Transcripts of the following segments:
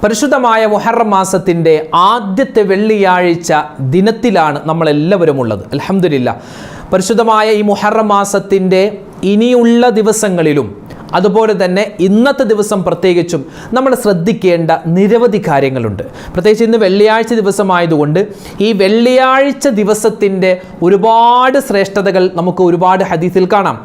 പരിശുദ്ധമായ മുഹറം മാസത്തിൻ്റെ ആദ്യത്തെ വെള്ളിയാഴ്ച ദിനത്തിലാണ് നമ്മളെല്ലാവരും ഉള്ളത്. അൽഹംദുലില്ലാഹ്. പരിശുദ്ധമായ ഈ മുഹറം മാസത്തിൻ്റെ ഇനിയുള്ള ദിവസങ്ങളിലും അതുപോലെ തന്നെ ഇന്നത്തെ ദിവസം പ്രത്യേകിച്ചും നമ്മൾ ശ്രദ്ധിക്കേണ്ട നിരവധി കാര്യങ്ങളുണ്ട്. പ്രത്യേകിച്ച് ഇന്ന് വെള്ളിയാഴ്ച ദിവസമായതുകൊണ്ട് ഈ വെള്ളിയാഴ്ച ദിവസത്തിൻ്റെ ഒരുപാട് ശ്രേഷ്ഠതകൾ നമുക്ക് ഒരുപാട് ഹദീസിൽ കാണാം.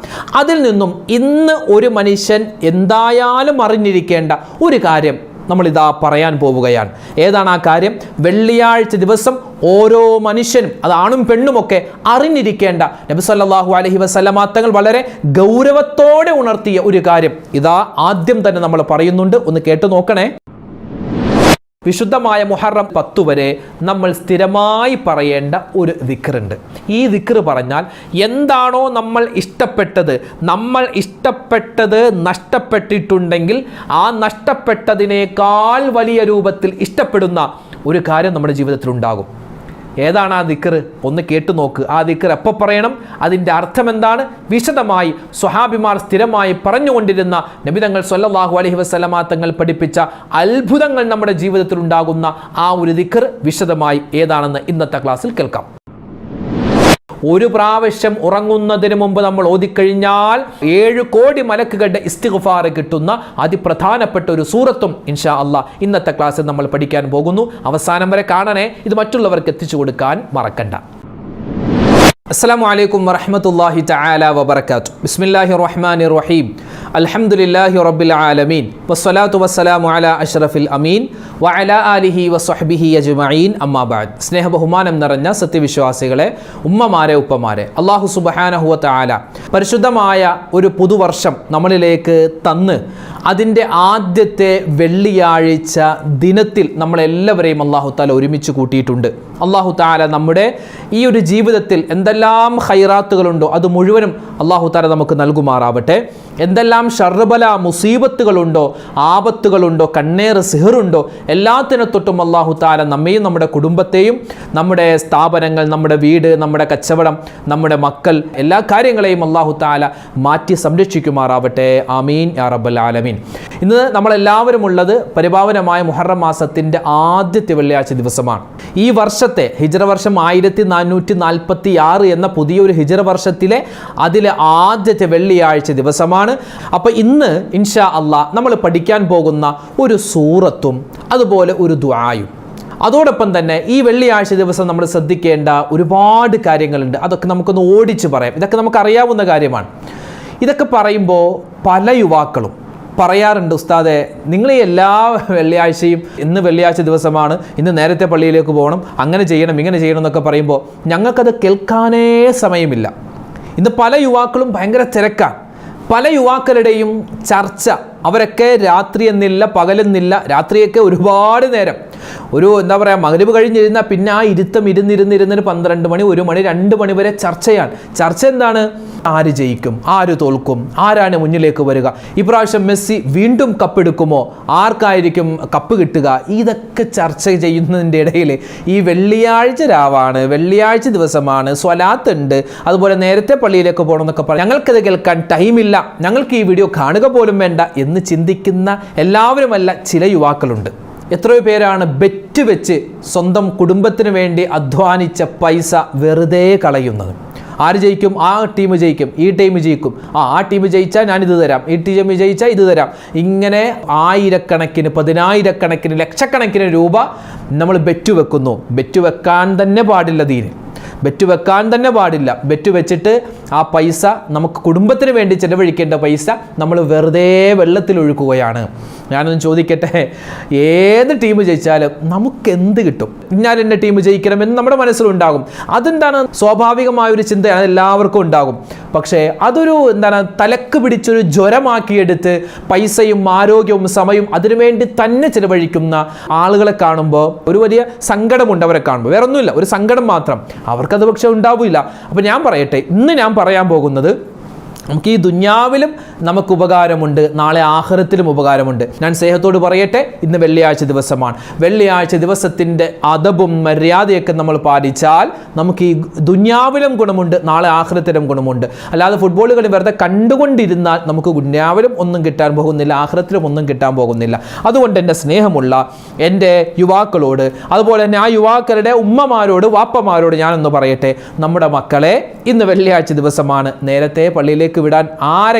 അതിൽ നിന്നും ഇന്ന് ഒരു മനുഷ്യൻ എന്തായാലും അറിഞ്ഞിരിക്കേണ്ട ഒരു കാര്യം നമ്മളിതാ പറയാൻ പോവുകയാണ്. ഏതാണ് ആ കാര്യം? വെള്ളിയാഴ്ച ദിവസം ഓരോ മനുഷ്യനും, അത് ആണും പെണ്ണുമൊക്കെ അറിഞ്ഞിരിക്കേണ്ട നബി സല്ലല്ലാഹു അലൈഹി വസല്ലമ തങ്ങൾ വളരെ ഗൗരവത്തോടെ ഉണർത്തിയ ഒരു കാര്യം ഇതാ ആദ്യം തന്നെ നമ്മൾ പറയുന്നുണ്ട്. ഒന്ന് കേട്ടു നോക്കണേ. വിശുദ്ധമായ മുഹറം 10 വരെ നമ്മൾ സ്ഥിരമായി പറയേണ്ട ഒരു ദിക്റുണ്ട്. ഈ ദിക്റ് പറഞ്ഞാൽ എന്താണോ നമ്മൾ ഇഷ്ടപ്പെട്ടത് നഷ്ടപ്പെട്ടിട്ടുണ്ടെങ്കിൽ ആ നഷ്ടപ്പെട്ടതിനേക്കാൾ വലിയ രൂപത്തിൽ ഇഷ്ടപ്പെടുന്ന ഒരു കാര്യം നമ്മുടെ ജീവിതത്തിൽ ഉണ്ടാകും. ഏതാണ് ആ ദിക്ർ? ഒന്ന് കേട്ടു നോക്ക്. ആ ദിക്ർ എപ്പോൾ പറയണം, അതിൻ്റെ അർത്ഥം എന്താണ്, വിശദമായി സ്വഹാബിമാർ സ്ഥിരമായി പറഞ്ഞുകൊണ്ടിരുന്ന നബി തങ്ങൾ സ്വല്ലല്ലാഹു അലൈഹി വസല്ലമ തങ്ങൾ പഠിപ്പിച്ച അത്ഭുതങ്ങൾ നമ്മുടെ ജീവിതത്തിൽ ഉണ്ടാകുന്ന ആ ഒരു ദിക്ർ വിശദമായി ഏതാണെന്ന് ഇന്നത്തെ ക്ലാസ്സിൽ കേൾക്കാം. ഒരു പ്രാവശ്യം ഉറങ്ങുന്നതിന് മുമ്പ് നമ്മൾ ഓതിക്കഴിഞ്ഞാൽ 7 കോടി മലക്കുകളുടെ ഇസ്തിഗ്ഫാർ കിട്ടുന്ന അതിപ്രധാനപ്പെട്ട ഒരു സൂറത്തും ഇൻഷാ അല്ലാഹ് ഇന്നത്തെ ക്ലാസ്സിൽ നമ്മൾ പഠിക്കാൻ പോകുന്നു. അവസാനം വരെ കാണണേ. ഇത് മറ്റുള്ളവർക്ക് എത്തിച്ചു കൊടുക്കാൻ മറക്കണ്ട. അസ്സലാമു അലൈക്കും വറഹ്മത്തുള്ളാഹി തആല വബറകാതുഹു. ബിസ്മില്ലാഹിർ റഹ്മാനിർ റഹീം. അൽഹംദുലില്ലാഹി റബ്ബിൽ ആലമീൻ വസ്സലാത്തു വസ്സലാമു അലാ അഷ്റഫിൽ അമീൻ വഅലാ ആലിഹി വസ്വഹ്ബിഹി അജ്മഈൻ. അമ്മാ ബഅദ്. സ്നേഹ ബഹുമാനം നിറഞ്ഞ സത്യവിശ്വാസികളെ, ഉമ്മമാരെ, ഉപ്പമാരെ, അല്ലാഹു സുബ്ഹാനഹു വ തആല പരിശുദ്ധമായ ഒരു പുതുവർഷം നമ്മളിലേക്ക് തന്ന് അതിൻ്റെ ആദ്യത്തെ വെള്ളിയാഴ്ച ദിനത്തിൽ നമ്മളെല്ലാവരെയും അല്ലാഹു തആല ഒരുമിച്ച് കൂട്ടിയിട്ടുണ്ട്. അല്ലാഹു തആല നമ്മുടെ ഈ ഒരു ജീവിതത്തിൽ എന്തെല്ലാം ഖൈറാത്തുകളുണ്ടോ അത് മുഴുവനും അല്ലാഹു തആല നമുക്ക് നൽകുമാറാവട്ടെ. എന്തെല്ലാം ഷർബല മുസീബത്തുകളുണ്ടോ, ആപത്തുകളുണ്ടോ, കണ്ണേറ് സിഹറുണ്ടോ, എല്ലാത്തിനെ തൊട്ടും അല്ലാഹു തആല നമ്മയും നമ്മുടെ കുടുംബത്തെയും നമ്മുടെ സ്ഥാപനങ്ങൾ, നമ്മുടെ വീട്, നമ്മുടെ കച്ചവടം, നമ്മുടെ മക്കൾ, എല്ലാ കാര്യങ്ങളെയും അല്ലാഹു തആല മാറ്റി സംരക്ഷിക്കുമാറാവട്ടെ. ആമീൻ യാ റബ്ബൽ ആലമീൻ. ഇന്ന് നമ്മളെല്ലാവരും ഉള്ളത് പരിപാവനമായ മുഹറം മാസത്തിൻ്റെ ആദ്യത്തെ വെള്ളിയാഴ്ച ദിവസമാണ്. ഈ വർഷത്തെ ഹിജ്റ വർഷം 1446 എന്ന പുതിയൊരു ഹിജ്റ വർഷത്തിലെ അതിലെ ആദ്യത്തെ വെള്ളിയാഴ്ച ദിവസമാണ്. അപ്പോൾ ഇന്ന് ഇൻഷാ അല്ലാഹ് നമ്മൾ പഠിക്കാൻ പോകുന്ന ഒരു സൂറത്തും അതുപോലെ ഒരു ദുആയും, അതോടൊപ്പം തന്നെ ഈ വെള്ളിയാഴ്ച ദിവസം നമ്മൾ ശ്രദ്ധിക്കേണ്ട ഒരുപാട് കാര്യങ്ങളുണ്ട്. അതൊക്കെ നമുക്കൊന്ന് ഓടിച്ച് പറയാം. ഇതൊക്കെ നമുക്കറിയാവുന്ന കാര്യമാണ്. ഇതൊക്കെ പറയുമ്പോൾ പല യുവാക്കളും പറയാറുണ്ട്, ഉസ്താദെ നിങ്ങൾ ഈ എല്ലാ വെള്ളിയാഴ്ചയും ഇന്ന് വെള്ളിയാഴ്ച ദിവസമാണ്, ഇന്ന് നേരത്തെ പള്ളിയിലേക്ക് പോകണം, അങ്ങനെ ചെയ്യണം, ഇങ്ങനെ ചെയ്യണം എന്നൊക്കെ പറയുമ്പോൾ ഞങ്ങൾക്കത് കേൾക്കാനേ സമയമില്ല. ഇന്ന് പല യുവാക്കളും ഭയങ്കര തിരക്കാണ്. പല യുവാക്കളുടെയും ചർച്ച, അവരൊക്കെ രാത്രി എന്നില്ല പകലെന്നില്ല, രാത്രിയൊക്കെ ഒരുപാട് നേരം ഒരു എന്താ പറയുക മഗ്‌രിബ് കഴിഞ്ഞിരുന്നാൽ പിന്നെ ആ ഇരുന്നിരുന്ന് 12 മണി 1 മണി 2 മണി വരെ ചർച്ചയാണ്. ചർച്ച എന്താണ്? ആര് ജയിക്കും, ആര് തോൽക്കും, ആരാണ് മുന്നിലേക്ക് വരിക, ഇപ്രാവശ്യം മെസ്സി വീണ്ടും കപ്പെടുക്കുമോ, ആർക്കായിരിക്കും കപ്പ് കിട്ടുക, ഇതൊക്കെ ചർച്ച ചെയ്യുന്നതിൻ്റെ ഇടയിൽ ഈ വെള്ളിയാഴ്ച രാവാണ്, വെള്ളിയാഴ്ച ദിവസമാണ്, സ്വലാത്ത് ഉണ്ട്, അതുപോലെ നേരത്തെ പള്ളിയിലേക്ക് പോകണം എന്നൊക്കെ പറയും. ഞങ്ങൾക്കത് കേൾക്കാൻ ടൈമില്ല, ഞങ്ങൾക്ക് ഈ വീഡിയോ കാണുക പോലും വേണ്ട എന്ന് ചിന്തിക്കുന്ന എല്ലാവരുമല്ല, ചില യുവാക്കളുണ്ട്. എത്രയോ പേരാണ് ബെറ്റ് വെച്ച് സ്വന്തം കുടുംബത്തിന് വേണ്ടി അധ്വാനിച്ച പൈസ വെറുതെ കളയുന്നത്. ആര് ജയിക്കും, ആ ടീം ജയിക്കും, ഈ ടീം ജയിക്കും, ആ ടീം ജയിച്ചാൽ ഞാനിത് തരാം, ഈ ടീം ജയിച്ചാൽ ഇത് തരാം, ഇങ്ങനെ ആയിരക്കണക്കിന്, 10,000-കണക്കിന്, ലക്ഷക്കണക്കിന് രൂപ നമ്മൾ ബെറ്റ് വെക്കുന്നു. ബെറ്റ് വെക്കാൻ തന്നെ പാടില്ല. ബെറ്റ് വെക്കാൻ തന്നെ പാടില്ല. ബെറ്റ് വെച്ചിട്ട് ആ പൈസ, നമുക്ക് കുടുംബത്തിന് വേണ്ടി ചിലവഴിക്കേണ്ട പൈസ നമ്മൾ വെറുതെ വെള്ളത്തിൽ ഒഴുക്കുകയാണ്. ഞാനൊന്ന് ചോദിക്കട്ടെ, ഏത് ടീം ജയിച്ചാലും നമുക്ക് എന്ത് കിട്ടും? ഇന്നാലും എൻ്റെ ടീം ജയിക്കണമെന്ന് നമ്മുടെ മനസ്സിലുണ്ടാകും. അതെന്താണ്, സ്വാഭാവികമായൊരു ചിന്ത എല്ലാവർക്കും ഉണ്ടാകും. പക്ഷേ അതൊരു തലക്ക് പിടിച്ചൊരു ജ്വരമാക്കിയെടുത്ത് പൈസയും ആരോഗ്യവും സമയവും അതിനുവേണ്ടി തന്നെ ചിലവഴിക്കുന്ന ആളുകളെ കാണുമ്പോൾ ഒരു വലിയ സങ്കടമുണ്ട്. അവരെ കാണുമ്പോൾ വേറെ ഒന്നുമില്ല, ഒരു സങ്കടം മാത്രം. അവർക്കത് പക്ഷെ ഉണ്ടാവില്ല. അപ്പോൾ ഞാൻ പറയട്ടെ, ഇന്ന് ഞാൻ പറയാൻ പോകുന്നത് നമുക്ക് ഈ ദുന്യാവിലും നമുക്ക് ഉപകാരമുണ്ട്, നാളെ ആഖിറത്തിലും ഉപകാരമുണ്ട്. ഞാൻ സ്നേഹത്തോട് പറയട്ടെ, ഇന്ന് വെള്ളിയാഴ്ച ദിവസമാണ്. വെള്ളിയാഴ്ച ദിവസത്തിൻ്റെ അദബും മര്യാദയൊക്കെ നമ്മൾ പാലിച്ചാൽ നമുക്ക് ഈ ദുനിയാവിലും ഗുണമുണ്ട്, നാളെ ആഖിറത്തിലും ഗുണമുണ്ട്. അല്ലാതെ ഫുട്ബോൾ കളി വെറുതെ കണ്ടുകൊണ്ടിരുന്നാൽ നമുക്ക് ദുനിയാവിലും ഒന്നും കിട്ടാൻ പോകുന്നില്ല, ആഖിറത്തിലും ഒന്നും കിട്ടാൻ പോകുന്നില്ല. അതുകൊണ്ട് എൻ്റെ സ്നേഹമുള്ള എൻ്റെ യുവാക്കളോട്, അതുപോലെ തന്നെ ആ യുവാക്കളുടെ ഉമ്മമാരോട്, വാപ്പമാരോട് ഞാനൊന്ന് പറയട്ടെ, നമ്മുടെ മക്കളെ ഇന്ന് വെള്ളിയാഴ്ച ദിവസമാണ്, നേരത്തെ പള്ളിയിലേക്ക് വിടാൻ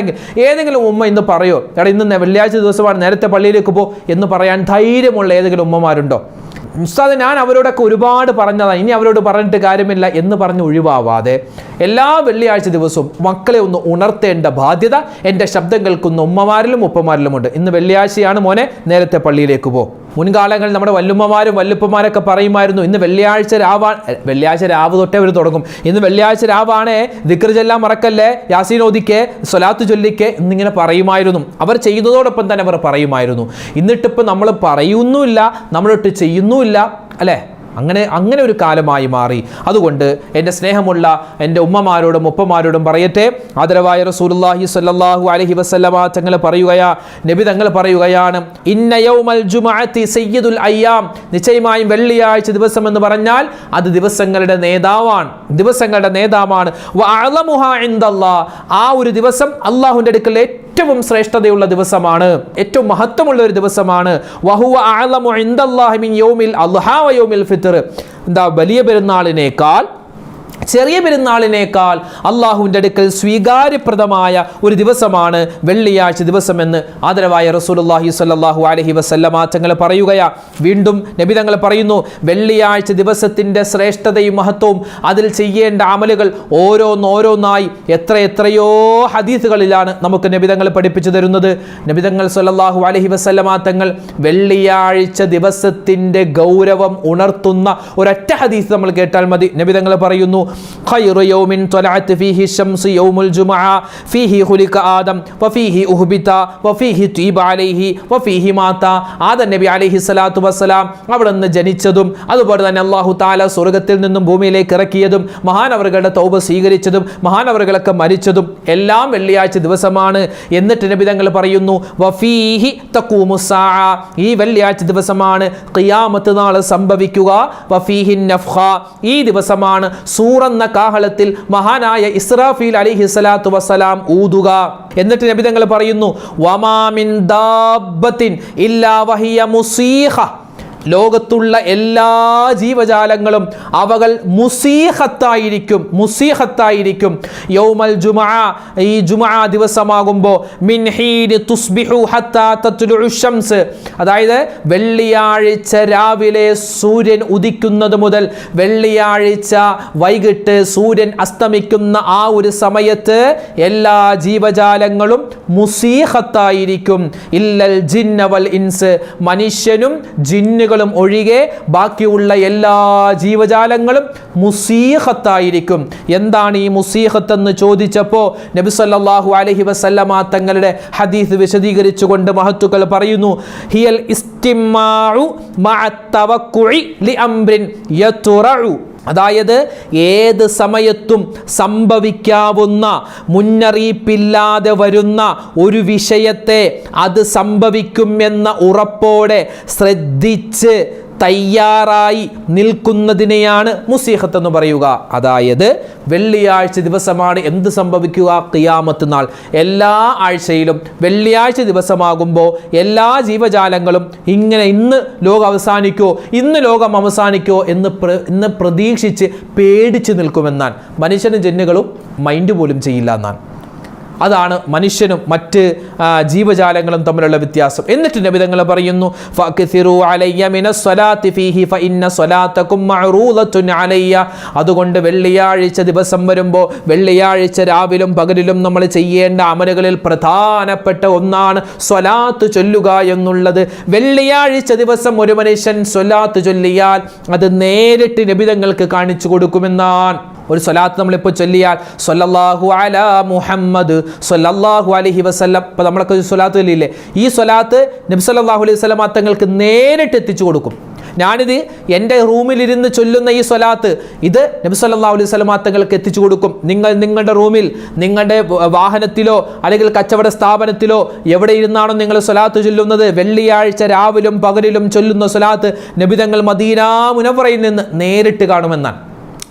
ഏതെങ്കിലും ഉമ്മ ഇന്ന് പറയോ, എടാ ഇന്ന് വെള്ളിയാഴ്ച ദിവസമാണ്, നേരത്തെ പള്ളിയിലേക്ക് പോ എന്ന് പറയാൻ ധൈര്യമുള്ള ഏതെങ്കിലും ഉമ്മമാരുണ്ടോ? ഉസ്താദ് ഞാൻ അവരോടൊക്കെ ഒരുപാട് പറഞ്ഞതാണ്, ഇനി അവരോട് പറഞ്ഞിട്ട് കാര്യമില്ല എന്ന് പറഞ്ഞ് ഒഴിവാവാതെ എല്ലാ വെള്ളിയാഴ്ച ദിവസവും മക്കളെ ഒന്ന് ഉണർത്തേണ്ട ബാധ്യത എൻ്റെ ശബ്ദം കേൾക്കുന്ന ഉമ്മമാരിലും ഉപ്പമാരിലുമുണ്ട്. ഇന്ന് വെള്ളിയാഴ്ചയാണ് മോനെ, നേരത്തെ പള്ളിയിലേക്ക് പോ. മുൻകാലങ്ങളിൽ നമ്മുടെ വല്ലുമ്മമാരും വല്ലുപ്പമാരൊക്കെ പറയുമായിരുന്നു, ഇന്ന് വെള്ളിയാഴ്ച രാവ് തൊട്ടേ അവർ തുടങ്ങും, ഇന്ന് വെള്ളിയാഴ്ച രാവാണേ, ദിക്ർ ചൊല്ലാൻ മറക്കല്ലേ, യാസീൻ ഓദിക്കേ, സ്വലാത്ത് ചൊല്ലിക്കേ എന്നിങ്ങനെ പറയുമായിരുന്നു. അവർ ചെയ്യുന്നതോടൊപ്പം തന്നെ അവർ പറയുമായിരുന്നു. എന്നിട്ടിപ്പോൾ നമ്മൾ പറയുന്നുമില്ല, നമ്മളിട്ട് ചെയ്യുന്നുമില്ല, അല്ലേ? അങ്ങനെ ഒരു കാലമായി മാറി. അതുകൊണ്ട് എൻ്റെ സ്നേഹമുള്ള എൻ്റെ ഉമ്മമാരോടും ഉപ്പമാരോടും പറയട്ടെ, ആദരവായ റസൂലുള്ളാഹി സ്വല്ലല്ലാഹു അലൈഹി വസല്ലമ തങ്ങൾ നബി തങ്ങൾ പറയുകയാണ്, ഇന്ന യൗമൽ ജുമുഅത്തി സയ്യിദുൽ അയ്യാം, നിശ്ചയമായും വെള്ളിയാഴ്ച ദിവസം എന്ന് പറഞ്ഞാൽ അത് ദിവസങ്ങളുടെ നേതാവാണ്. വഅഅലമുഹാ ഇൻദല്ലാഹ്, ആ ഒരു ദിവസം അല്ലാഹുവിൻ്റെ അടുക്കൽ ഏറ്റവും ശ്രേഷ്ഠതയുള്ള ദിവസമാണ്, ഏറ്റവും മഹത്വമുള്ള ഒരു ദിവസമാണ്. വഹുവ അഅലമു ഇൻദല്ലാഹി മിൻ യൗമിൽ അദ്ഹാ വ യൗമിൽ ഫിത്ർ, വലിയ പെരുന്നാളിനേക്കാൾ ചെറിയ പെരുന്നാളിനേക്കാൾ അള്ളാഹുവിൻ്റെ അടുക്കൽ സ്വീകാര്യപ്രദമായ ഒരു ദിവസമാണ് വെള്ളിയാഴ്ച ദിവസമെന്ന് ആദരവായ റസൂലുള്ളാഹി സ്വല്ലല്ലാഹു അലൈഹി വസല്ലമ തങ്ങൾ പറയുകയാ. വീണ്ടും നബി തങ്ങൾ പറയുന്നു, വെള്ളിയാഴ്ച ദിവസത്തിൻ്റെ ശ്രേഷ്ഠതയും മഹത്വവും അതിൽ ചെയ്യേണ്ട അമലുകൾ ഓരോന്നായി എത്രയോ ഹദീസുകളിലാണ് നമുക്ക് നബി തങ്ങൾ പഠിപ്പിച്ചു തരുന്നത്. നബി തങ്ങൾ സ്വല്ലല്ലാഹു അലൈഹി വസല്ലമ തങ്ങൾ വെള്ളിയാഴ്ച ദിവസത്തിൻ്റെ ഗൗരവം ഉണർത്തുന്ന ഒരൊറ്റ ഹദീസ് നമ്മൾ കേട്ടാൽ മതി. നബി തങ്ങൾ പറയുന്നു, خير يوم طلعت فيه الشمس يوم الجمعة فيه خلق آدم وفيه أهبط وفيه طيب عليه وفيه مات. ആദം നബി അലൈഹി സ്വലാത്തു വസ്സലാം അവിടെ നിന്ന് ജനിച്ചതും അതുപോലെ തന്നെ അല്ലാഹു തആല സ്വർഗ്ഗത്തിൽ നിന്നും ഭൂമിയിലേക്ക് ഇറക്കിയതും മഹാനവറുകളുടെ തൗബ സ്വീകരിച്ചതും മഹാനവറുകളൊക്കെ മരിച്ചതും എല്ലാം വെള്ളിയാഴ്ച ദിവസമാണ്. എന്നിട്ട് നബി തങ്ങൾ പറയുന്നു, വഫീഹി തഖൂമുസ്സാഅ, ഈ വെള്ളിയാഴ്ച ദിവസമാണ് ഖിയാമത്ത് നാൾ സംഭവിക്കുക. വഫീഹി നഫ്ഖ, ഈ ദിവസമാണ് സൂറെന്ന കാഹളത്തിൽ മഹാനായ ഇസ്രാഫീൽ അലൈഹി സ്വലാത്തു വസ്സലാം ഊതുക. എന്നിട്ട് നബി തങ്ങൾ പറയുന്നു, വമാ മിൻ ദാബത്തിൻ ഇല്ലാ വഹിയ മുസീഖ, ലോകത്തുള്ള എല്ലാ ജീവജാലങ്ങളും അവകൾ മുസീഹത്തായിരിക്കും. യൗമൽ ജുമുഅ, ഈ ജുമുഅ ദിവസമാകുമ്പോൾ മിൻ ഹീനി തുസ്ബിഹു ഹത്താ തത്ലുഉ ശംസ്, അതായത് വെള്ളിയാഴ്ച രാവിലെ സൂര്യൻ ഉദിക്കുന്നത് മുതൽ വെള്ളിയാഴ്ച വൈകിട്ട് സൂര്യൻ അസ്തമിക്കുന്ന ആ ഒരു സമയത്ത് എല്ലാ ജീവജാലങ്ങളും മുസീഹത്തായിരിക്കും. ഇല്ലൽ ജിന്ന വൽ ഇൻസ്, മനുഷ്യനും ജിന്നുകളും ഒഴികെ ബാക്കിയുള്ള എല്ലാ ജീവജാലങ്ങളും മുസീഹത്തായിരിക്കും. എന്താണ് ഈ മുസീഹത്ത് എന്ന് ചോദിച്ചപ്പോൾ നബി സല്ലല്ലാഹു അലൈഹി വസല്ലമ തങ്ങളുടെ ഹദീസ് വിശദീകരിച്ചുകൊണ്ട് മഹത്തുക്കൾ പറയുന്നു, ഹിയൽ ഇസ്തിമാഉ മഅ തവക്കുഇ ലിഅംറിൻ യതുറഉ, അതായത് ഏത് സമയത്തും സംഭവിക്കാവുന്ന, മുന്നറിയിപ്പില്ലാതെ വരുന്ന ഒരു വിഷയത്തെ അത് സംഭവിക്കുമെന്ന ഉറപ്പോടെ ശ്രദ്ധിച്ച് തയ്യാറായി നിൽക്കുന്നതിനെയാണ് മുസീഹത്ത് എന്ന് പറയുക. അതായത് വെള്ളിയാഴ്ച ദിവസമാണ് എന്ത് സംഭവിക്കുക? ഖിയാമത്ത് നാൾ. എല്ലാ ആഴ്ചയിലും വെള്ളിയാഴ്ച ദിവസമാകുമ്പോൾ എല്ലാ ജീവജാലങ്ങളും ഇങ്ങനെ ഇന്ന് ലോകം അവസാനിക്കോ എന്ന് പ്രതീക്ഷിച്ച് പേടിച്ച് നിൽക്കുമെന്നാണ്. മനുഷ്യനും ജിന്നുകളും മൈൻഡ് പോലും ചെയ്യില്ല എന്നാണ്. അതാണ് മനുഷ്യനും മറ്റ് ജീവജാലങ്ങളും തമ്മിലുള്ള വ്യത്യാസം. എന്നിട്ട് നബി തങ്ങൾ പറയുന്നു, ഫഅക്സിറു അലയ്യ മിനസ്സലാത്തി ഫീഹി ഫഇന്ന സ്വലാത്തകും മഅറൂദത്തുൻ അലയ്യ, അതുകൊണ്ട് വെള്ളിയാഴ്ച ദിവസം വരുമ്പോൾ വെള്ളിയാഴ്ച രാവിലും പകലിലും നമ്മൾ ചെയ്യേണ്ട അമലുകളിൽ പ്രധാനപ്പെട്ട ഒന്നാണ് സ്വലാത്ത് ചൊല്ലുക എന്നുള്ളത്. വെള്ളിയാഴ്ച ദിവസം ഒരു മനുഷ്യൻ സ്വലാത്ത് ചൊല്ലിയാൽ അത് നേരിട്ട് നബി തങ്ങൾക്ക് കാണിച്ചു കൊടുക്കുമെന്നാണ്. ഒരു സ്വലാത്ത് നമ്മളിപ്പോൾ ചൊല്ലിയാൽ സ്വല്ലല്ലാഹു അലാ മുഹമ്മദ് സ്വല്ലല്ലാഹു അലൈഹി വസല്ലം, ഇപ്പോൾ നമ്മളൊക്കെ ഒരു സ്വലാത്ത് ചൊല്ലിയില്ലേ, ഈ സ്വലാത്ത് നബി സല്ലല്ലാഹു അലൈഹി വസല്ലം തങ്ങൾക്ക് നേരിട്ട് എത്തിച്ചു കൊടുക്കും. ഞാനിത് എൻ്റെ റൂമിലിരുന്ന് ചൊല്ലുന്ന ഈ സ്വലാത്ത് ഇത് നബി സല്ലല്ലാഹു അലൈഹി വസല്ലം തങ്ങൾക്ക് എത്തിച്ചു കൊടുക്കും. നിങ്ങൾ നിങ്ങളുടെ റൂമിൽ, നിങ്ങളുടെ വാഹനത്തിലോ അല്ലെങ്കിൽ കച്ചവട സ്ഥാപനത്തിലോ എവിടെ ഇരുന്നാണോ നിങ്ങൾ സ്വലാത്ത് ചൊല്ലുന്നത്, വെള്ളിയാഴ്ച രാവിലും പകലിലും ചൊല്ലുന്ന സ്വലാത്ത് നബി തങ്ങൾ മദീന മുനവ്വറയിൽ നിന്ന് നേരിട്ട് കാണുമെന്നാണ്.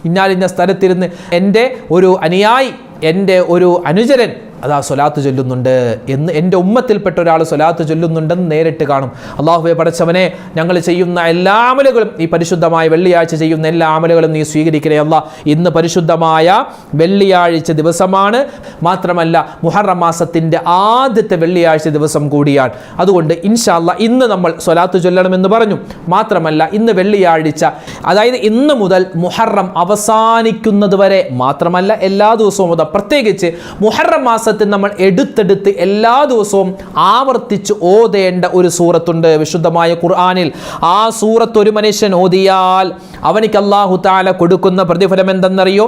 ഇന്നാലിന്ന സ്ഥലത്തിരുന്ന് എൻ്റെ ഒരു അനുയായി, എൻ്റെ ഒരു അനുചരൻ അതാ സ്വലാത്ത് ചൊല്ലുന്നുണ്ട് എന്ന്, എൻ്റെ ഉമ്മത്തിൽപ്പെട്ട ഒരാൾ സ്വലാത്ത് ചൊല്ലുന്നുണ്ടെന്ന് നേരിട്ട് കാണും. അല്ലാഹുവേ പടച്ചവനെ, ഞങ്ങൾ ചെയ്യുന്ന എല്ലാ അമലുകളും, ഈ പരിശുദ്ധമായ വെള്ളിയാഴ്ച ചെയ്യുന്ന എല്ലാ അമലുകളും നീ സ്വീകരിക്കണേ അല്ലാഹ്. ഇന്ന് പരിശുദ്ധമായ വെള്ളിയാഴ്ച ദിവസമാണ്, മാത്രമല്ല മുഹറം മാസത്തിൻ്റെ ആദ്യത്തെ വെള്ളിയാഴ്ച ദിവസം കൂടിയാണ്. അതുകൊണ്ട് ഇൻഷാ അല്ലാഹ് ഇന്ന് നമ്മൾ സ്വലാത്ത് ചൊല്ലണമെന്ന് പറഞ്ഞു. മാത്രമല്ല ഇന്ന് വെള്ളിയാഴ്ച, അതായത് ഇന്ന് മുതൽ മുഹറം അവസാനിക്കുന്നത് വരെ, മാത്രമല്ല എല്ലാ ദിവസവും മുതൽ, പ്രത്യേകിച്ച് മുഹറം മാസത്തിൽ നമ്മൾ എടുത്തെടുത്ത് എല്ലാ ദിവസവും ആവർത്തിച്ച് ഓതേണ്ട ഒരു സൂറത്തുണ്ട് വിശുദ്ധമായ ഖുർആനിൽ. ആ സൂറത്ത് ഒരു മനുഷ്യൻ ഓതിയാൽ അവനിക്ക് അല്ലാഹു തആല കൊടുക്കുന്ന പ്രതിഫലം എന്തെന്നറിയോ?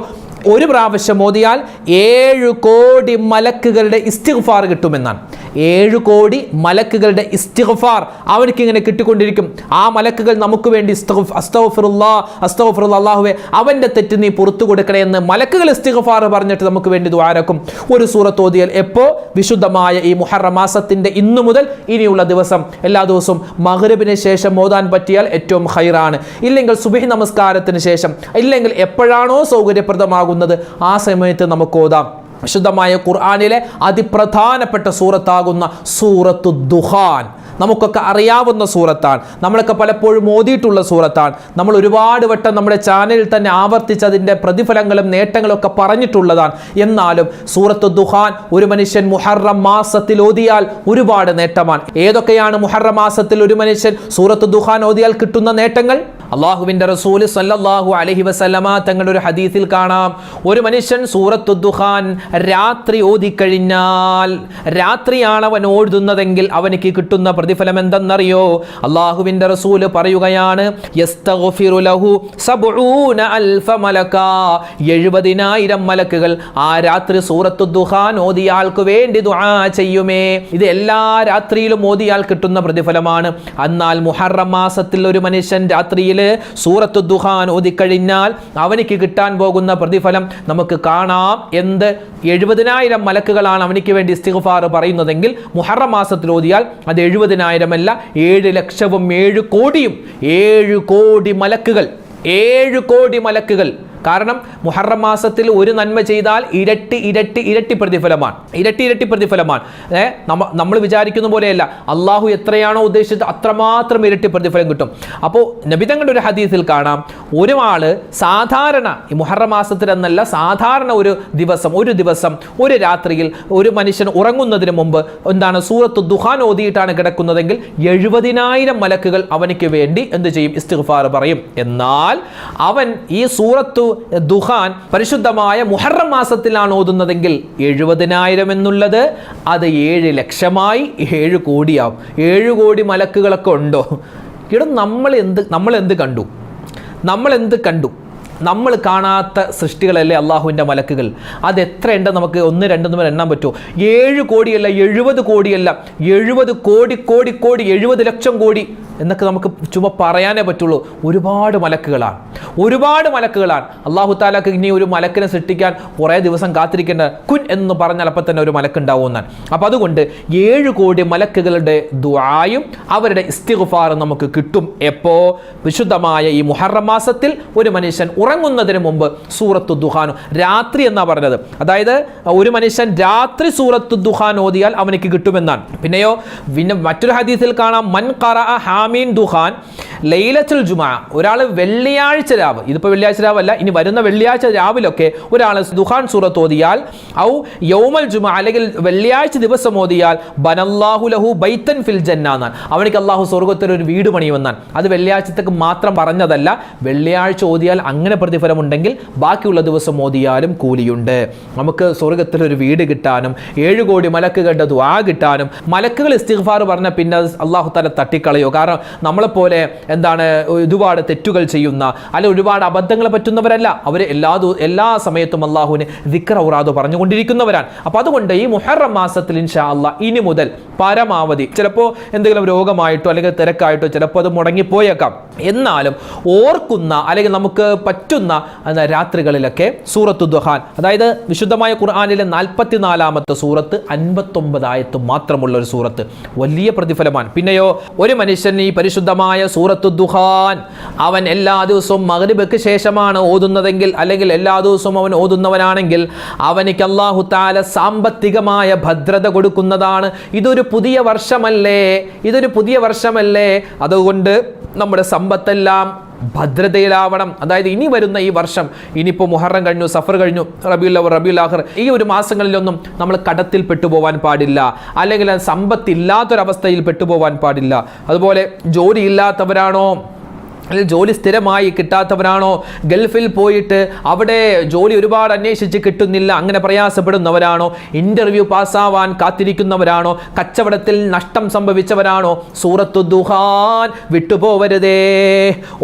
ഒരു പ്രാവശ്യം ഓതിയാൽ 7 കോടി മലക്കുകളുടെ ഇസ്തിഗ്ഫാർ കിട്ടുമെന്നാണ്. 7 കോടി മലക്കുകളുടെ ഇസ്തിഗ്ഫാർ അവർക്ക് ഇങ്ങനെ കിട്ടിക്കൊണ്ടിരിക്കും. ആ മലക്കുകൾ നമുക്ക് വേണ്ടി അസ്തഗ്ഫിറുല്ലാഹ് അസ്തഗ്ഫിറുല്ലാഹ്, അല്ലാഹുവേ അവൻ്റെ തെറ്റ് നീ പുറത്തു കൊടുക്കണേ എന്ന് മലക്കുകൾ ഇസ്തിഗ്ഫാർ പറഞ്ഞിട്ട് നമുക്ക് വേണ്ടി ദുആരക്കും. ഒരു സൂറത്ത് ഓതിയാൽ എപ്പോൾ? വിശുദ്ധമായ ഈ മുഹറം മാസത്തിൻ്റെ ഇന്നു മുതൽ ഇനിയുള്ള ദിവസം എല്ലാ ദിവസവും മഗ്രിബിന് ശേഷം ഓതാൻ പറ്റിയാൽ ഏറ്റവും ഖൈറാണ്. ഇല്ലെങ്കിൽ സുബ്ഹി നമസ്കാരത്തിന് ശേഷം, ഇല്ലെങ്കിൽ എപ്പോഴാണോ സൗകര്യപ്രദമാകുന്നത് ആ സമയത്ത് നമുക്ക് ഓതാം. വിശുദ്ധമായ ഖുർആനിലെ അതിപ്രധാനപ്പെട്ട സൂറത്താകുന്ന സൂറത്തു ദുഖാൻ നമുക്കൊക്കെ അറിയാവുന്ന സൂറത്താണ്. നമ്മളൊക്കെ പലപ്പോഴും ഓതിയിട്ടുള്ള സൂറത്താണ്. നമ്മൾ ഒരുപാട് വട്ടം നമ്മുടെ ചാനലിൽ തന്നെ ആവർത്തിച്ച് അതിൻ്റെ പ്രതിഫലങ്ങളും നേട്ടങ്ങളും ഒക്കെ പറഞ്ഞിട്ടുള്ളതാണ്. എന്നാലും സൂറത്തു ദുഖാൻ ഒരു മനുഷ്യൻ മുഹറം മാസത്തിൽ ഓതിയാൽ ഒരുപാട് നേട്ടമാണ്. ഏതൊക്കെയാണ് മുഹറം മാസത്തിൽ ഒരു മനുഷ്യൻ സൂറത്തു ദുഖാൻ ഓതിയാൽ കിട്ടുന്ന നേട്ടങ്ങൾ? അല്ലാഹുവിൻ്റെ റസൂൽ സല്ലല്ലാഹു അലൈഹി വസല്ലമ തങ്ങളുടെ ഒരു ഹദീസിൽ കാണാം, ഒരു മനുഷ്യൻ സൂറത്തു ദുഖാൻ രാത്രി ഓതിക്കഴിഞ്ഞാൽ, രാത്രിയാണ് അവൻ ഓതുന്നതെങ്കിൽ അവനിക്ക് കിട്ടുന്ന പ്രതിഫലം എന്തെന്നറിയോ? അല്ലാഹുവിൻ്റെ റസൂൽ പറയുകയാണ്, യസ്തഗ്ഫിറു ലഹു 70,000 മലക, 70,000 മലക്കുകൾ ആ രാത്രി സൂറത്തു ദുഖാൻ ഓതിയാൾക്ക് വേണ്ടി ദുആ ചെയ്യുമേ. ഇത് എല്ലാ രാത്രിയിലും ഓതിയാൽ കിട്ടുന്ന പ്രതിഫലമാണ്. എന്നാൽ മുഹറം മാസത്തിൽ ഒരു മനുഷ്യൻ രാത്രിയിൽ സൂറത്തു ദുഖാൻ ഓതിക്കഴിഞ്ഞാൽ അവനിക്ക് കിട്ടാൻ പോകുന്ന പ്രതിഫലം നമുക്ക് കാണാം. എന്ത്? 70,000 മലക്കുകളാണ് അവനിക്ക് വേണ്ടി ഇസ്തിഗ്ഫാർ പറയുന്നതെങ്കിൽ മുഹറം മാസത്തിൽ ഓതിയാൽ അത് 70,000 അല്ല, 7,07,000,000 7 കോടി മലക്കുകൾ, 7 കോടി മലക്കുകൾ. കാരണം മുഹറം മാസത്തിൽ ഒരു നന്മ ചെയ്താൽ ഇരട്ടി ഇരട്ടി ഇരട്ടി പ്രതിഫലമാണ്, ഇരട്ടി പ്രതിഫലമാണ്. നമ്മൾ വിചാരിക്കുന്ന പോലെയല്ല, അള്ളാഹു എത്രയാണോ ഉദ്ദേശിച്ചത് അത്രമാത്രം ഇരട്ടി പ്രതിഫലം കിട്ടും. അപ്പോൾ നബി തങ്ങളുടെ ഒരു ഹദീസിൽ കാണാം, ഒരാള് സാധാരണ ഈ മുഹറം മാസത്തിൽ എന്നല്ല, സാധാരണ ഒരു ദിവസം ഒരു രാത്രിയിൽ ഒരു മനുഷ്യൻ ഉറങ്ങുന്നതിന് മുമ്പ് എന്താണ് സൂറത്തു ദുഖാൻ ഓതിയിട്ടാണ് കിടക്കുന്നതെങ്കിൽ 70,000 മലക്കുകൾ അവനിക്ക് വേണ്ടി എന്ത് ചെയ്യും? ഇസ്തിഗ്ഫാർ പറയും. എന്നാൽ അവൻ ഈ സൂറത്തു ദുഖാൻ പരിശുദ്ധമായ മുഹറം മാസത്തിലാണ് ഓതുന്നതെങ്കിൽ 70,000 എന്നുള്ളത് അത് 7 ലക്ഷമായി 7 കോടിയാവും. 7 കോടി മലക്കുകളൊക്കെ ഉണ്ടോ? ഇവിടെ നമ്മൾ എന്ത് കണ്ടു? നമ്മൾ കാണാത്ത സൃഷ്ടികളല്ലേ അള്ളാഹുവിൻ്റെ മലക്കുകൾ. അത് എത്ര ഉണ്ട്? നമുക്ക് 1, 2 എണ്ണാൻ പറ്റുമോ? 7 കോടിയല്ല, 70 കോടിയല്ല, 70 കോടി 70 ലക്ഷം കോടി എന്നൊക്കെ നമുക്ക് ചുമ്മാ പറയാനേ പറ്റുള്ളൂ. ഒരുപാട് മലക്കുകളാണ്. അള്ളാഹു താലാക്ക് ഇനി ഒരു മലക്കിനെ സൃഷ്ടിക്കാൻ കുറേ ദിവസം കാത്തിരിക്കേണ്ട, കുൻ എന്ന് പറഞ്ഞാൽ അപ്പം തന്നെ ഒരു മലക്കുണ്ടാവുമെന്നാണ്. അപ്പം അതുകൊണ്ട് 7 കോടി മലക്കുകളുടെ ദുആയും അവരുടെ ഇസ്തിഗ്ഫാറും നമുക്ക് കിട്ടും. എപ്പോൾ? വിശുദ്ധമായ ഈ മുഹറം മാസത്തിൽ ഒരു മനുഷ്യൻ ഉറങ്ങുന്നതിന് മുമ്പ് സൂറത്തു ദുഖാൻ രാത്രി എന്നാ പറഞ്ഞത്. അതായത് ഒരു മനുഷ്യൻ രാത്രി സൂറത്തു ദുഖാൻ ഓതിയാൽ അവനിക്ക് കിട്ടുമെന്നാണ്. പിന്നെ മറ്റൊരു ഹദീസിൽ കാണാം, മൻ ഖറഅ ഹാമീൻ ദുഖാൻ ലൈലത്തുൽ ജുമുഅ, ഒരാൾ വെള്ളിയാഴ്ച രാവ്, ഇതിപ്പോൾ വെള്ളിയാഴ്ച രാവല്ല, ഇനി വരുന്ന വെള്ളിയാഴ്ച രാവിലൊക്കെ ഒരാൾ ദുഖാൻ സൂറത്ത് ഓതിയാൽ, ഔ യൗമൽ ജുമുഅ അല്ലെങ്കിൽ വെള്ളിയാഴ്ച ദിവസം ഓതിയാൽ, ബനല്ലാഹു ലഹു ബൈതൻ ഫിൽ ജന്ന എന്നാണ്, അവനിക്ക് അള്ളാഹു സ്വർഗ്ഗത്തിൽ ഒരു വീട് പണിയുമെന്നാണ്. അത് വെള്ളിയാഴ്ചത്തേക്ക് മാത്രം പറഞ്ഞതല്ല, വെള്ളിയാഴ്ച ഓതിയാൽ അങ്ങനെ പ്രതിഫലമുണ്ടെങ്കിൽ ബാക്കിയുള്ള ദിവസം ഓതിയാലും കൂലിയുണ്ട്. നമുക്ക് സ്വർഗ്ഗത്തിൽ ഒരു വീട് കിട്ടാനും 7 കോടി മലക്കുകളുടെ ദുആ കിട്ടാനും, മലക്കുകൾ ഇസ്തിഗ്ഫാർ പറഞ്ഞ പിന്നെ അള്ളാഹു തആല തട്ടിക്കളയോ? കാരണം നമ്മളെപ്പോലെ ഒരുപാട് തെറ്റുകൾ ചെയ്യുന്ന അല്ലെങ്കിൽ ഒരുപാട് അബദ്ധങ്ങൾ പറ്റുന്നവരല്ല. അവർ എല്ലാ സമയത്തും അള്ളാഹുവിന് ദിക്ർ ഔറാദ് പറഞ്ഞുകൊണ്ടിരിക്കുന്നവരാണ്. അപ്പോൾ അതുകൊണ്ട് ഈ മുഹറം മാസത്തിൽ ഇൻഷാ അല്ലാഹ് ഇനി മുതൽ പരമാവധി, ചിലപ്പോൾ എന്തെങ്കിലും രോഗമായിട്ടോ അല്ലെങ്കിൽ തിരക്കായിട്ടോ ചിലപ്പോൾ അത് മുടങ്ങിപ്പോയേക്കാം, എന്നാലും ഓർക്കുന്ന അല്ലെങ്കിൽ നമുക്ക് പറ്റുന്ന രാത്രികളിലൊക്കെ സൂറത്തു ദുഹാൻ, അതായത് വിശുദ്ധമായ ഖുർആനിലെ 44-ാമത്തെ സൂറത്ത് 59 ആയത്ത് മാത്രമുള്ള ഒരു സൂറത്ത്, വലിയ പ്രതിഫലമാണ്. പിന്നെയോ ഒരു മനുഷ്യൻ ഈ പരിശുദ്ധമായ സൂറത്തു ദുഹാൻ അവൻ എല്ലാ ദിവസവും മഗ്രിബിക്ക് ശേഷമാണ് ഓതുന്നതെങ്കിൽ, അല്ലെങ്കിൽ എല്ലാ ദിവസവും അവൻ ഓതുന്നവനാണെങ്കിൽ അവനിക്ക് അല്ലാഹു തആല സാമ്പത്തികമായ ഭദ്രത കൊടുക്കുന്നതാണ്. ഇതൊരു പുതിയ വർഷമല്ലേ, അതുകൊണ്ട് നമ്മുടെ സമ്പത്തെല്ലാം ഭദ്രതയിലാവണം. അതായത് ഇനി വരുന്ന ഈ വർഷം, ഇനിയിപ്പോൾ മുഹറം കഴിഞ്ഞു, സഫർ കഴിഞ്ഞു, റബീഉൽ അവ്വൽ, റബീഉൽ ആഖിർ, ഈ ഒരു മാസങ്ങളിലൊന്നും നമ്മൾ കടത്തിൽ പെട്ടുപോകാൻ പാടില്ല, അല്ലെങ്കിൽ സമ്പത്തില്ലാത്തൊരവസ്ഥയിൽ പെട്ടുപോകാൻ പാടില്ല. അതുപോലെ ജോലി ഇല്ലാത്തവരാണോ, അല്ലെങ്കിൽ ജോലി സ്ഥിരമായി കിട്ടാത്തവരാണോ, ഗൾഫിൽ പോയിട്ട് അവിടെ ജോലി ഒരുപാട് അന്വേഷിച്ച് കിട്ടുന്നില്ല, അങ്ങനെ പ്രയാസപ്പെടുന്നവരാണോ, ഇൻ്റർവ്യൂ പാസ്സാവാൻ കാത്തിരിക്കുന്നവരാണോ, കച്ചവടത്തിൽ നഷ്ടം സംഭവിച്ചവരാണോ, സൂറത്തു ദുഹാൻ വിട്ടുപോവരുതേ.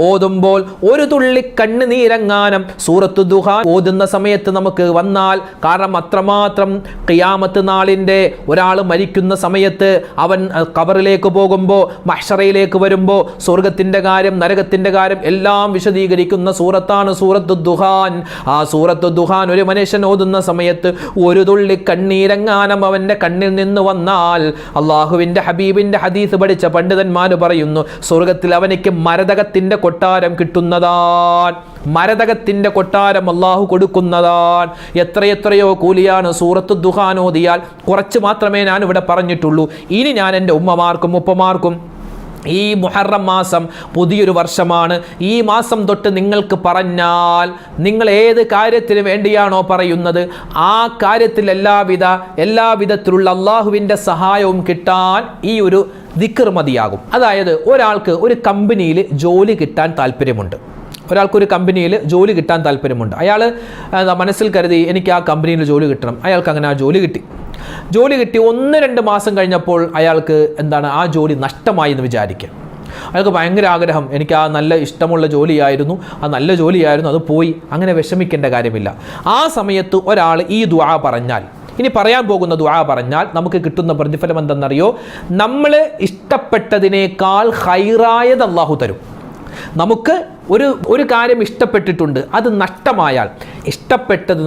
ഓതുമ്പോൾ ഒരു തുള്ളി കണ്ണുനീരങ്ങാനം സൂറത്തു ദുഹാൻ ഓതുന്ന സമയത്ത് നമുക്ക് വന്നാൽ, കാരണം അത്രമാത്രം ഖിയാമത്ത് നാളിൻ്റെ ഒരാൾ മരിക്കുന്ന സമയത്ത് അവൻ ഖബറിലേക്ക് പോകുമ്പോൾ, മഹ്ശറയിലേക്ക് വരുമ്പോൾ സ്വർഗത്തിൻ്റെ കാര്യം, നരകത്തിൻ്റെ കാര്യം എല്ലാം വിശദീകരിക്കുന്ന സൂറത്താണ് സൂറത്തു ദുഹാൻ. ആ സൂറത്തു ദുഹാൻ ഒരു മനുഷ്യൻ ഓതുന്ന സമയത്ത് ഒരു തുള്ളി കണ്ണീരങ്ങാനം അവൻ്റെ കണ്ണിൽ നിന്ന് വന്നാൽ, അള്ളാഹുവിൻ്റെ ഹബീബിൻ്റെ ഹദീസ് പഠിച്ച പണ്ഡിതന്മാർ പറയുന്നു, സ്വർഗത്തിൽ അവനിക്ക് മരതകത്തിൻ്റെ കൊട്ടാരം കിട്ടുന്നതാണ്. മരതകത്തിൻ്റെ കൊട്ടാരം അള്ളാഹു കൊടുക്കുന്നതാണ്. എത്രയോ കൂലിയാണ് സൂറത്തു ദുഹാൻ ഓതിയാൽ. കുറച്ച് മാത്രമേ ഞാൻ ഇവിടെ പറഞ്ഞിട്ടുള്ളൂ. ഇനി ഞാൻ എൻ്റെ ഉമ്മമാർക്കും ഉപ്പമാർക്കും, ഈ മുഹറം മാസം പുതിയൊരു വർഷമാണ്. ഈ മാസം തൊട്ട് നിങ്ങൾക്ക് പറഞ്ഞാൽ, നിങ്ങൾ ഏത് കാര്യത്തിന് വേണ്ടിയാണോ പറയുന്നത് ആ കാര്യത്തിൽ എല്ലാവിധത്തിലുള്ള അള്ളാഹുവിൻ്റെ സഹായവും കിട്ടാൻ ഈ ഒരു ദിക്ർ മതിയാകും. അതായത് ഒരാൾക്ക് ഒരു കമ്പനിയിൽ ജോലി കിട്ടാൻ താല്പര്യമുണ്ട്. അയാൾ മനസ്സിൽ കരുതി എനിക്ക് ആ കമ്പനിയിൽ ജോലി കിട്ടണം. അയാൾക്ക് അങ്ങനെ ആ ജോലി കിട്ടി. 1-2 മാസം കഴിഞ്ഞപ്പോൾ അയാൾക്ക് ആ ജോലി നഷ്ടമായി എന്ന് വിചാരിക്കുക. അയാൾക്ക് ഭയങ്കര ആഗ്രഹം, എനിക്ക് ആ നല്ല ഇഷ്ടമുള്ള ജോലിയായിരുന്നു, അത് പോയി. അങ്ങനെ വിഷമിക്കേണ്ട കാര്യമില്ല. ആ സമയത്ത് ഒരാൾ ഈ ദുആ പറഞ്ഞാൽ, ഇനി പറയാൻ പോകുന്ന ദുആ പറഞ്ഞാൽ നമുക്ക് കിട്ടുന്ന പ്രതിഫലം എന്തെന്നറിയോ? നമ്മൾ ഇഷ്ടപ്പെട്ടതിനേക്കാൾ ഖൈറായത് അല്ലാഹു തരും. നമുക്ക് ഒരു കാര്യം ഇഷ്ടപ്പെട്ടിട്ടുണ്ട്, അത് നഷ്ടമായാൽ, ഇഷ്ടപ്പെട്ടത്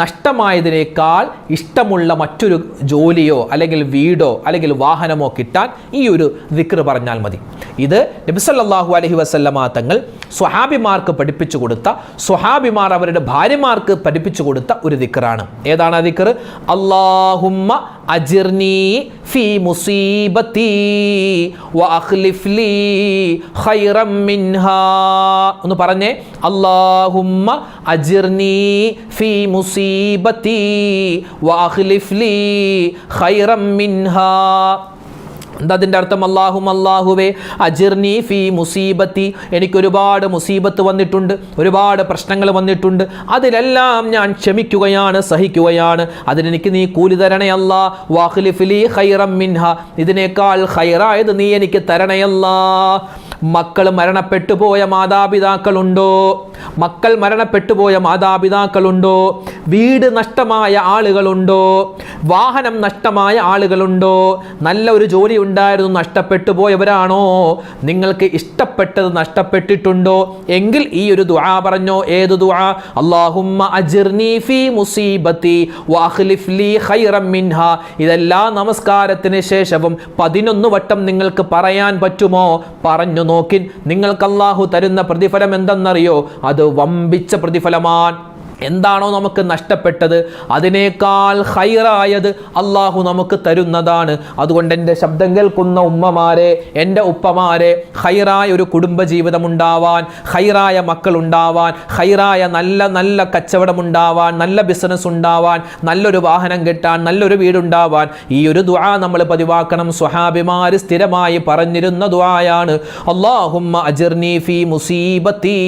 നഷ്ടമായതിനേക്കാൾ ഇഷ്ടമുള്ള മറ്റൊരു ജോലിയോ അല്ലെങ്കിൽ വീടോ അല്ലെങ്കിൽ വാഹനമോ കിട്ടാൻ ഈ ഒരു ദിക്ർ പറഞ്ഞാൽ മതി. ഇത് നബി സല്ലല്ലാഹു അലൈഹി വസല്ലമ തങ്ങൾ സ്വഹാബിമാർക്ക് പഠിപ്പിച്ചു കൊടുത്ത, സ്വഹാബിമാർ അവരുടെ ഭാര്യമാർക്ക് പഠിപ്പിച്ചു കൊടുത്ത ഒരു ദിക്റാണ്. ഏതാണ് ആ ദിക്ർ? അല്ലാഹുമ്മ അജിർനി ഫീ മുസീബത്തി വ അഖ്ലിഫ് ലീ ഖൈറൻ മിൻഹാ. ഒന്ന് പറഞ്ഞേ, അല്ലാഹുമ്മ അജിർനി ഫീ മുസീബത്തി വ അഖ്ലിഫ് ലീ ഖൈറൻ മിൻഹാ. എന്താ അതിൻ്റെ അർത്ഥം? അല്ലാഹുവേ അജിർനി ഫീ മുസീബത്തി, എനിക്കൊരുപാട് മുസീബത്ത് വന്നിട്ടുണ്ട്, ഒരുപാട് പ്രശ്നങ്ങൾ വന്നിട്ടുണ്ട്, അതിലെല്ലാം ഞാൻ ക്ഷമിക്കുകയാണ്, സഹിക്കുകയാണ്. അതിനെനിക്ക് നീ കൂലി തരണേ അല്ലാ. വഖ്ലിഫ് ലീ ഖൈറൻ മിൻഹാ, ഇതിനേക്കാൾ ഖൈറായത് നീ എനിക്ക് തരണേ അല്ലാ. മക്കൾ മരണപ്പെട്ടു പോയ മാതാപിതാക്കളുണ്ടോ? വീട് നഷ്ടമായ ആളുകളുണ്ടോ? വാഹനം നഷ്ടമായ ആളുകളുണ്ടോ? നല്ല ഒരു ജോലി ഉണ്ടായിരുന്നു, നഷ്ടപ്പെട്ടു പോയവരാണോ? നിങ്ങൾക്ക് ഇഷ്ടപ്പെട്ടത് നഷ്ടപ്പെട്ടിട്ടുണ്ടോ? എങ്കിൽ ഈ ഒരു ദുആ പറഞ്ഞോ. ഏത് ദുആ? അല്ലാഹുമ്മ അജിർനി ഫീ മുസീബത്തി വഅഖ്ലിഫ് ലീ ഖൈറൻ മിൻഹാ. ഇതെല്ലാ നമസ്കാരത്തിന് ശേഷവും 11 വട്ടം നിങ്ങൾക്ക് പറയാൻ പറ്റുമോ? പറഞ്ഞു നോക്കിൻ. നിങ്ങൾക്ക് അല്ലാഹു തരുന്ന പ്രതിഫലം എന്തെന്നറിയോ? അത് വമ്പിച്ച പ്രതിഫലമാണ്. എന്താണോ നമുക്ക് നഷ്ടപ്പെട്ടത് അതിനേക്കാൾ ഖൈറായത് അല്ലാഹു നമുക്ക് തരുന്നതാണ്. അതുകൊണ്ട് എൻ്റെ ശബ്ദം കേൾക്കുന്ന ഉമ്മമാരെ, എൻ്റെ ഉപ്പമാരെ, ഖൈറായ ഒരു കുടുംബജീവിതം ഉണ്ടാവാൻ, ഖൈറായ മക്കൾ ഉണ്ടാവാൻ, ഖൈറായ നല്ല കച്ചവടം ഉണ്ടാവാൻ, നല്ല ബിസിനസ് ഉണ്ടാവാൻ, നല്ലൊരു വാഹനം കിട്ടാൻ, നല്ലൊരു വീടുണ്ടാവാൻ ഈ ഒരു ദുആ നമ്മൾ പതിവാക്കണം. സ്വഹാബിമാർ സ്ഥിരമായി പറഞ്ഞിരുന്ന ദുആയാണ്. അല്ലാഹുമ്മ അജിർനി ഫീ മുസീബത്തി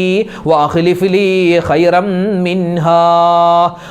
വഅഖ്ലിഫ് ലീ ഖൈറൻ മിൻ മിൻഹാ.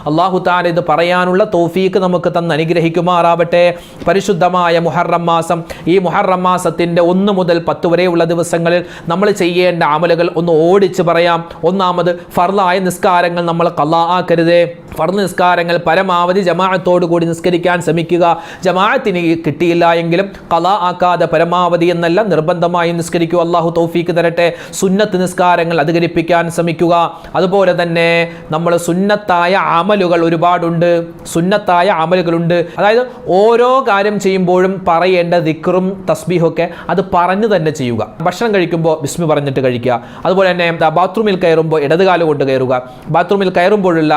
അല്ലാഹു തആല ഇത് പറയാനുള്ള തൗഫീക്ക് നമുക്ക് തന്ന് അനുഗ്രഹിക്കുമാറാവട്ടെ. പരിശുദ്ധമായ മുഹറം മാസം, ഈ മുഹറം മാസത്തിന്റെ 1 മുതൽ 10 വരെയുള്ള ദിവസങ്ങളിൽ നമ്മൾ ചെയ്യേണ്ട അമലുകൾ ഒന്ന് ഓടിച്ച് പറയാം. ഒന്നാമത് ഫർളായ നിസ്കാരങ്ങൾ നമ്മൾ ഖളാ ആക്കരുതേ. ഫർള് നിസ്കാരങ്ങൾ പരമാവധി ജമാഅത്തോടു കൂടി നിസ്കരിക്കാൻ ശ്രമിക്കുക. ജമാഅത്തിന് കിട്ടിയില്ല എങ്കിലും ഖളാ ആക്കാതെ പരമാവധി എന്നല്ല നിർബന്ധമായി നിസ്കരിക്കുക. അല്ലാഹു തൗഫീക്ക് തരട്ടെ. സുന്നത്ത് നിസ്കാരങ്ങൾ അധികരിപ്പിക്കാൻ ശ്രമിക്കുക. അതുപോലെ തന്നെ നമ്മൾ സുന്നത്തായ അമലുകൾ ഒരുപാടുണ്ട്. സുന്നത്തായ അമലുകളുണ്ട്. അതായത് ഓരോ കാര്യം ചെയ്യുമ്പോഴും പറയേണ്ട ദിക്റും തസ്ബീഹൊക്കെ അത് പറഞ്ഞു തന്നെ ചെയ്യുക. ഭക്ഷണം കഴിക്കുമ്പോൾ ബിസ്മി പറഞ്ഞിട്ട് കഴിക്കുക. അതുപോലെ തന്നെ ബാത്റൂമിൽ കയറുമ്പോൾ ഇടതുകാല് കൊണ്ട് കയറുക. ബാത്റൂമിൽ കയറുമ്പോഴുള്ള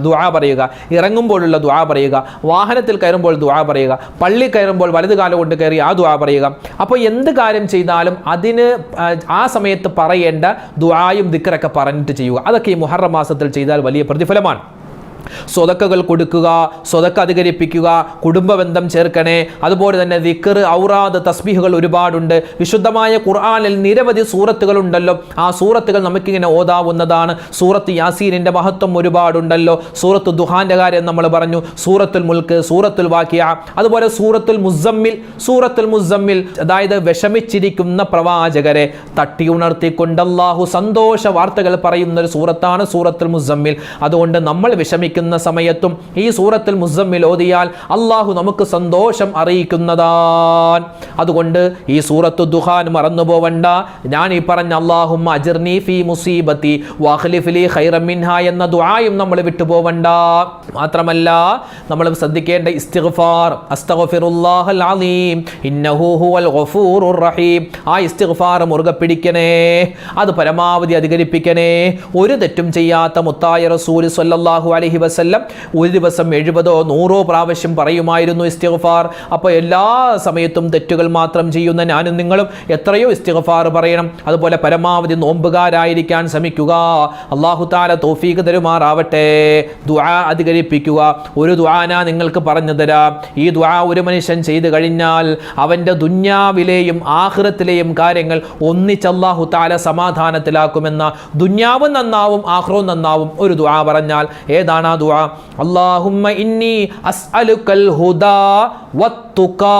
ദുആ പറയുക. ഇറങ്ങുമ്പോഴുള്ള ദുആ പറയുക. വാഹനത്തിൽ കയറുമ്പോൾ ദുആ പറയുക. പള്ളി കയറുമ്പോൾ വലതുകാല് കൊണ്ട് കയറി ആ ദുആ പറയുക. അപ്പോൾ എന്ത് കാര്യം ചെയ്താലും അതിന് ആ സമയത്ത് പറയേണ്ട ദുആയും ദിക്റൊക്കെ പറഞ്ഞിട്ട് ചെയ്യുക. അതൊക്കെ ഈ മുഹറം മാസത്തിൽ ചെയ്താൽ വലിയ പ്രതിഫലമാണ്. സ്വതക്കകൾ കൊടുക്കുക, സ്വതക്ക അധികരിപ്പിക്കുക, കുടുംബബന്ധം ചേർക്കണേ. അതുപോലെ തന്നെ ദിക്ർ, ഔറാദ്, തസ്ബീഹുകൾ ഒരുപാടുണ്ട്. വിശുദ്ധമായ ഖുർആനിൽ നിരവധി സൂറത്തുകൾ ഉണ്ടല്ലോ. ആ സൂറത്തുകൾ നമുക്കിങ്ങനെ ഓതാവുന്നതാണ്. സൂറത്ത് യാസീനിന്റെ മഹത്വം ഒരുപാടുണ്ടല്ലോ. സൂറത്ത് ദുഹാന്റെ കാര്യം നമ്മൾ പറഞ്ഞു. സൂറത്തുൽ മുൽക്ക്, സൂറത്തുൽ വാഖിയ, അതുപോലെ സൂറത്തുൽ മുസമ്മിൽ, അതായത് വിഷമിച്ചിരിക്കുന്ന പ്രവാചകരെ തട്ടി ഉണർത്തിക്കൊണ്ട് അല്ലാഹു സന്തോഷ വാർത്തകൾ പറയുന്ന ഒരു സൂറത്താണ് സൂറത്തുൽ മുസമ്മിൽ. അതുകൊണ്ട് നമ്മൾ വിഷമിക്കുന്ന സമയത്തും ഈ സൂറത്തുൽ മുസമ്മിൽ ഓതിയാൽ അല്ലാഹു നമുക്ക് സന്തോഷം അറിയിക്കുന്നതാണ്. അതുകൊണ്ട് ഈ സൂറത്തു ദുഹാൻ മറന്നു പോവണ്ട. ഞാൻ ഈ പറഞ്ഞ അല്ലാഹുമ്മ അജിർനി ഫീ മുസീബത്തി വഖ്ലിഫ് ലി ഖൈറൻ മിൻഹാ എന്ന ദുആയും നമ്മൾ വിട്ടുപോവണ്ട. മാത്രമല്ല നമ്മൾ ശ്രദ്ധിക്കേണ്ട ഇസ്തിഗ്ഫാർ, അസ്തഗ്ഫിറുല്ലാഹൽ അലീം ഇന്നഹു ഹുവൽ ഗഫൂറുർ റഹീം. ആ ഇസ്തിഗ്ഫാർ മുറുകെ പിടിക്കണേ. അത് പരമാവധി അധികരിപ്പിക്കണേ. ഒരു തെറ്റും ചെയ്യാത്ത മുത്തായ റസൂൽ സ്വല്ലല്ലാഹു അലൈഹി വസല്ലം ഒരു ദിവസം 70 or 100 പ്രാവശ്യം പറയുമായിരുന്നു ഇസ്തിഗ്ഫാർ. അപ്പോൾ എല്ലാ സമയത്തും തെറ്റുകൾ മാത്രം ചെയ്യുന്ന ഞാനും നിങ്ങളും എത്രയോ ഇസ്തിഗ്ഫാർ പറയണം. അതുപോലെ പരമാവധി നോമ്പുകാരായിരിക്കാൻ ശ്രമിക്കുക. അല്ലാഹു തആല തൗഫീഖ് തരുമാറാവട്ടെ. ദുആ അധികരിപ്പിക്കുക. ഒരു ദുആന നിങ്ങൾക്ക് പറഞ്ഞു തരാം. ഈ ദുആ ഒരു മനുഷ്യൻ ചെയ്തു കഴിഞ്ഞാൽ അവൻ്റെ ദുന്യാവിലെയും ആഖിറത്തിലെയും കാര്യങ്ങൾ ഒന്നിച്ച് അല്ലാഹു തആല സമാധാനത്തിലാക്കുമെന്ന. ദുന്യാവും നന്നാവും ആഖിറവും നന്നാവും. ഒരു ദുആ പറഞ്ഞാൽ ഏതാണ് ആ ദുആ? അല്ലാഹുമ്മ ഇന്നി അസ്അലുക്കൽ ഹുദാ വത്തുഖാ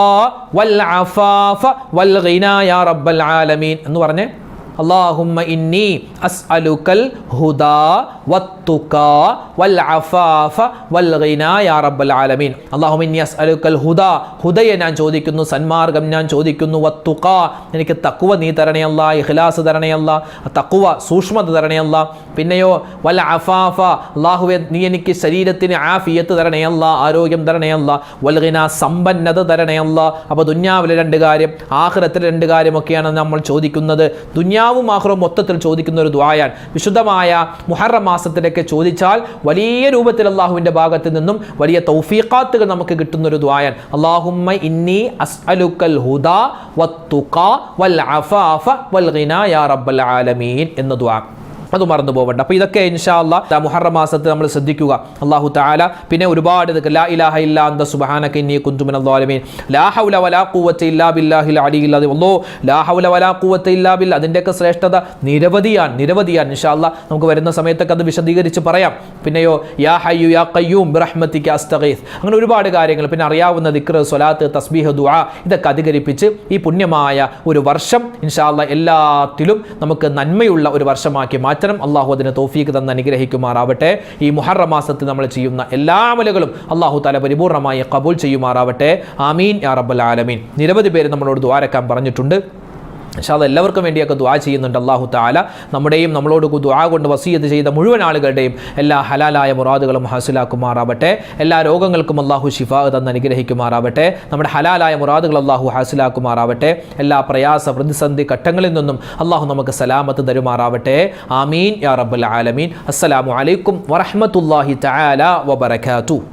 വൽ അഫാഫ വൽ ഗിനാ യാ റബ്ബൽ ആലമീൻ എന്ന് പറഞ്ഞേ. അല്ലാഹുമ്മ ഇന്നി അസ്അലുക്കൽ ഹുദാ വത്തുഖാ വൽ അഫാഫ വൽ ഗിനാ യാ റബ്ബൽ ആലമീൻ. അല്ലാഹുമ്മ ഇന്നി അസ്അലുക്കൽ ഹുദാ, ഹുദയെ ഞാൻ ചോദിക്കുന്നു, സന്മാർഗം ഞാൻ ചോദിക്കുന്നു. വത്തുഖാ, എനിക്ക് തഖ്വ നീ തരണേ അല്ലാ, ഇഖ്ലാസ് തരണേ അല്ലാ, തഖ്വ സൂക്ഷ്മത തരണേ അല്ലാ. പിന്നെയോ വൽ അഫാഫ, അല്ലാഹുവേ നീ എനിക്ക് ശരീരത്തിന് ആഫിയത്ത് തരണേ അല്ലാ, ആരോഗ്യം തരണേ അല്ലാ. വൽ ഗിനാ, സമ്പന്നത തരണേ അല്ലാ. അപ്പോൾ ദുന്യാവിലെ 2 കാര്യം, ആഖിറത്തിലെ 2 കാര്യമൊക്കെയാണ് നമ്മൾ ചോദിക്കുന്നത്. ദുന്യാവും ആഖിറവും മൊത്തത്തിൽ ചോദിക്കുന്ന ഒരു ദുആയാണ്. വിശുദ്ധമായ മുഹറം മാസത്തിലേക്ക് ചോദിച്ചാൽ വലിയ രൂപത്തിൽ അല്ലാഹുവിൻ്റെ ഭാഗത്ത് നിന്നും വലിയ തൗഫീഖാത്തുകൾ നമുക്ക് കിട്ടുന്ന ഒരു ദുആയാണ്. അല്ലാഹുമ്മ ഇന്നി അസ്അലുക്കൽ ഹുദാ വത്തുഖാ വൽ അഫാഫ വൽ ഗിനാ യാ റബ്ബൽ ആലമീൻ എന്ന ദുആ. അത് മറന്നു പോകണ്ട. അപ്പോൾ ഇതൊക്കെ ഇൻഷാ അല്ലാഹ് മുഹറം മാസത്തിൽ നമ്മൾ ശ്രദ്ധിക്കുക. അല്ലാഹു തആല പിന്നെ ഒരുപാട് ലാ ഇലാഹ ഇല്ലാ അന്ത സുബ്ഹാനക ഇന്നി കുന്തു മിനൽ ളാലിമീൻ, ലാ ഹൗല വലാ ഖുവത ഇല്ലാ ബില്ലാഹിൽ അലിയിൽ അദീം. ലാ ഹൗല വലാ ഖുവത ഇല്ലാ ബില്ലാ, അതിൻ്റെയൊക്കെ ശ്രേഷ്ഠത നിരവധിയാണ്. ഇൻഷാ അല്ലാഹ് നമുക്ക് വരുന്ന സമയത്തൊക്കെ അത് വിശദീകരിച്ച് പറയാം. പിന്നെയോ യാ ഹയ്യു യാ ഖയ്യൂം ബിറഹ്മതിക അസ്തഗീസ്, അങ്ങനെ ഒരുപാട് കാര്യങ്ങൾ. പിന്നെ അറിയാവുന്ന ദിക്ർ, സ്വലാത്ത്, തസ്ബീഹ്, ദുആ ഇതൊക്കെ അധികരിപ്പിച്ച് ഈ പുണ്യമായ ഒരു വർഷം ഇൻഷാ അല്ലാഹ് എല്ലാത്തിലും നമുക്ക് നന്മയുള്ള ഒരു വർഷമാക്കി മാറ്റം. അല്ലാഹു അതിന് തൗഫീഖ് തന്ന് അനുഗ്രഹിക്കുമാറാവട്ടെ. ഈ മുഹറം മാസത്തിൽ നമ്മൾ ചെയ്യുന്ന എല്ലാ അമലുകളും അല്ലാഹു തആല പരിപൂർണമായി ഖബൂൽ ചെയ്യുമാറാവട്ടെ. ആമീൻ യാ റബ്ബൽ ആലമീൻ. നിരവധി പേര് നമ്മളോട് ദുആരക്കാൻ പറഞ്ഞിട്ടുണ്ട്. ഇൻഷാ അല്ലാഹ് എല്ലാവർക്കും വേണ്ടിയൊക്കെ ദുആ ചെയ്യുന്നുണ്ട്. അല്ലാഹു തആല നമ്മുടെയും നമ്മളോട് ദുആ കൊണ്ട് വസിയത്ത് ചെയ്ത മുഴുവൻ ആളുകളുടെയും എല്ലാ ഹലാലായ മുറാദുകളും ഹാസിലാക്കുമാറാവട്ടെ. എല്ലാ രോഗങ്ങൾക്കും അല്ലാഹു ശിഫാ തന്ന് അനുഗ്രഹിക്കുമാറാവട്ടെ. നമ്മുടെ ഹലാലായ മുറാദുകൾ അല്ലാഹു ഹാസിലാക്കുമാറാവട്ടെ. എല്ലാ പ്രയാസ പ്രതിസന്ധി ഘട്ടങ്ങളിൽ നിന്നും അല്ലാഹു നമുക്ക് സലാമത്ത് തരുമാറാവട്ടെ. ആമീൻ യാ റബ്ബൽ ആലമീൻ. അസ്സലാമു അലൈക്കും വറഹ്മത്തുള്ളാഹി തആല വബറകാതുഹു.